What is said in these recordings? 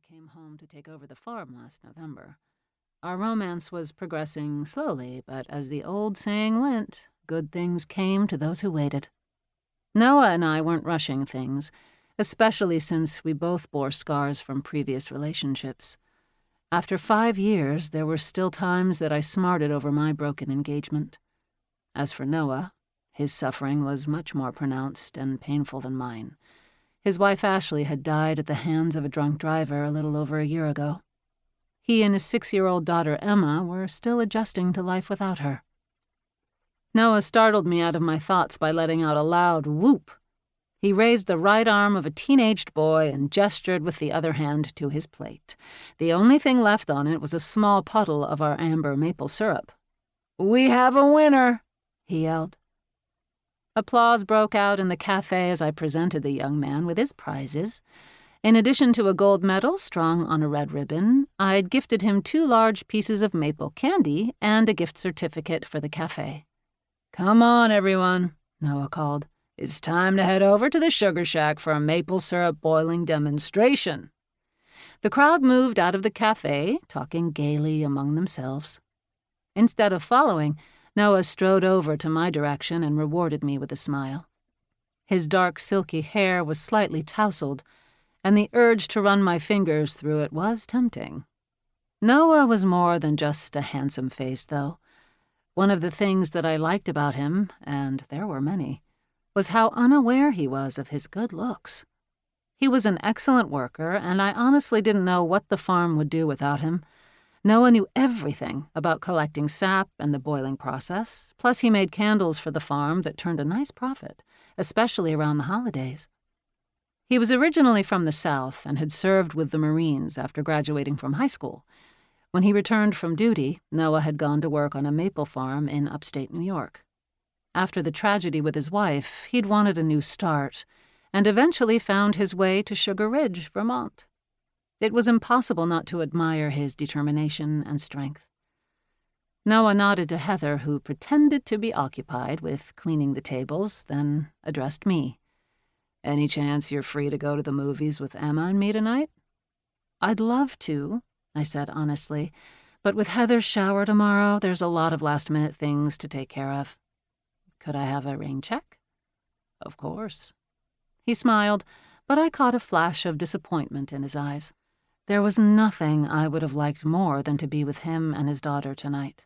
came home to take over the farm last November. Our romance was progressing slowly, but as the old saying went, good things came to those who waited. Noah and I weren't rushing things, especially since we both bore scars from previous relationships. After 5 years, there were still times that I smarted over my broken engagement. As for Noah, his suffering was much more pronounced and painful than mine. His wife Ashley had died at the hands of a drunk driver a little over a year ago. He and his 6-year-old daughter Emma were still adjusting to life without her. Noah startled me out of my thoughts by letting out a loud whoop. He raised the right arm of a teenaged boy and gestured with the other hand to his plate. The only thing left on it was a small puddle of our amber maple syrup. "We have a winner," he yelled. Applause broke out in the cafe as I presented the young man with his prizes. In addition to a gold medal strung on a red ribbon, I'd gifted him 2 large pieces of maple candy and a gift certificate for the cafe. "Come on, everyone," Noah called. "It's time to head over to the sugar shack for a maple syrup boiling demonstration." The crowd moved out of the cafe, talking gaily among themselves. Instead of following, Noah strode over to my direction and rewarded me with a smile. His dark, silky hair was slightly tousled, and the urge to run my fingers through it was tempting. Noah was more than just a handsome face, though. One of the things that I liked about him, and there were many, was how unaware he was of his good looks. He was an excellent worker, and I honestly didn't know what the farm would do without him. Noah knew everything about collecting sap and the boiling process, plus he made candles for the farm that turned a nice profit, especially around the holidays. He was originally from the South and had served with the Marines after graduating from high school. When he returned from duty, Noah had gone to work on a maple farm in upstate New York. After the tragedy with his wife, he'd wanted a new start, and eventually found his way to Sugar Ridge, Vermont. It was impossible not to admire his determination and strength. Noah nodded to Heather, who pretended to be occupied with cleaning the tables, then addressed me. "Any chance you're free to go to the movies with Emma and me tonight?" "I'd love to," I said honestly, "but with Heather's shower tomorrow, there's a lot of last-minute things to take care of." "Could I have a rain check?" "Of course." He smiled, but I caught a flash of disappointment in his eyes. There was nothing I would have liked more than to be with him and his daughter tonight.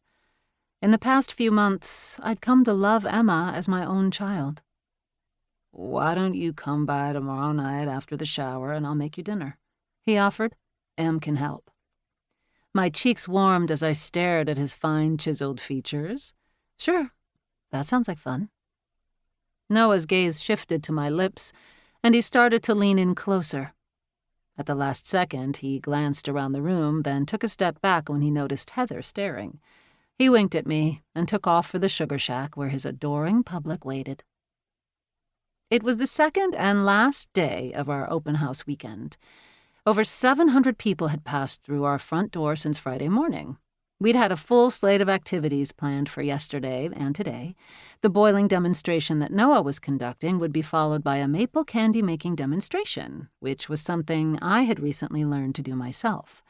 In the past few months, I'd come to love Emma as my own child. "Why don't you come by tomorrow night after the shower and I'll make you dinner?" he offered. "Em can help." My cheeks warmed as I stared at his fine, chiseled features. "Sure, that sounds like fun." Noah's gaze shifted to my lips, and he started to lean in closer. At the last second, he glanced around the room, then took a step back when he noticed Heather staring. He winked at me and took off for the sugar shack where his adoring public waited. It was the second and last day of our open house weekend. Over 700 people had passed through our front door since Friday morning. We'd had a full slate of activities planned for yesterday and today. The boiling demonstration that Noah was conducting would be followed by a maple candy-making demonstration, which was something I had recently learned to do myself.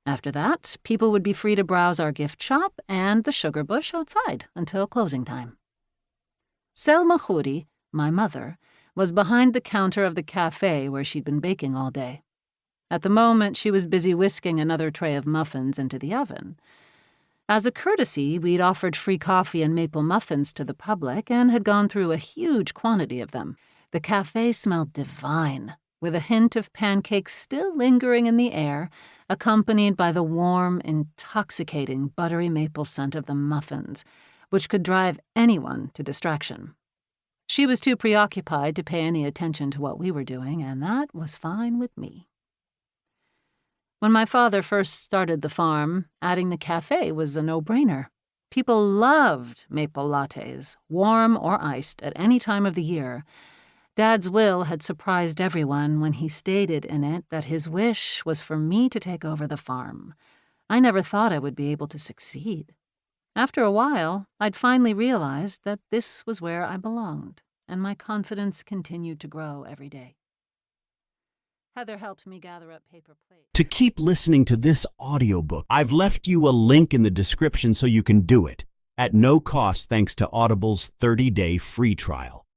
After that, people would be free to browse our gift shop and the sugar bush outside until closing time. Selma Khoury, my mother, was behind the counter of the cafe where she'd been baking all day. At the moment, she was busy whisking another tray of muffins into the oven. As a courtesy, we'd offered free coffee and maple muffins to the public and had gone through a huge quantity of them. The cafe smelled divine, with a hint of pancakes still lingering in the air, accompanied by the warm, intoxicating buttery maple scent of the muffins, which could drive anyone to distraction. She was too preoccupied to pay any attention to what we were doing, and that was fine with me. When my father first started the farm, adding the cafe was a no-brainer. People loved maple lattes, warm or iced, at any time of the year. Dad's will had surprised everyone when he stated in it that his wish was for me to take over the farm. I never thought I would be able to succeed. After a while, I'd finally realized that this was where I belonged, and my confidence continued to grow every day. Heather helped me gather up paper plates. To keep listening to this audiobook, I've left you a link in the description so you can do it at no cost thanks to Audible's 30-day free trial.